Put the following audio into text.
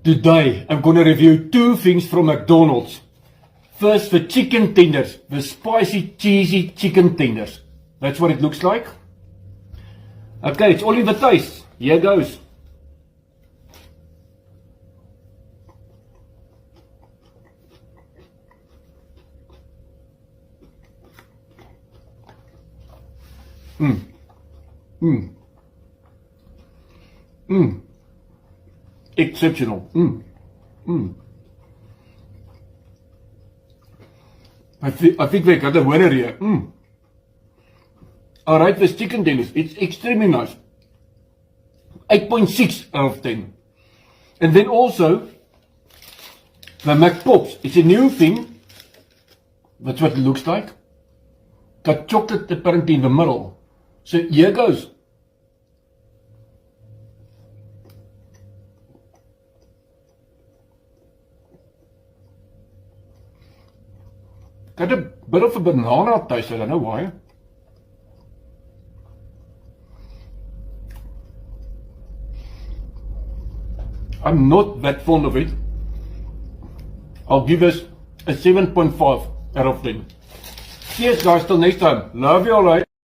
Today, I'm going to review two things from McDonald's. First, the chicken tenders, the spicy, cheesy chicken tenders. That's what it looks like. Okay, it's all in the taste. Here goes. Exceptional. I think we got a winner here. Alright, this chicken tenders, it's extremely nice. 8.6 out of 10. And then also, the McPops. It's a new thing. That's what it looks like. Got chocolate apparently in the middle. So here goes. Got a bit of a banana taste, I don't know why. I'm not that fond of it. I'll give this a 7.5 out of 10. Cheers guys, till next time. Love you all right.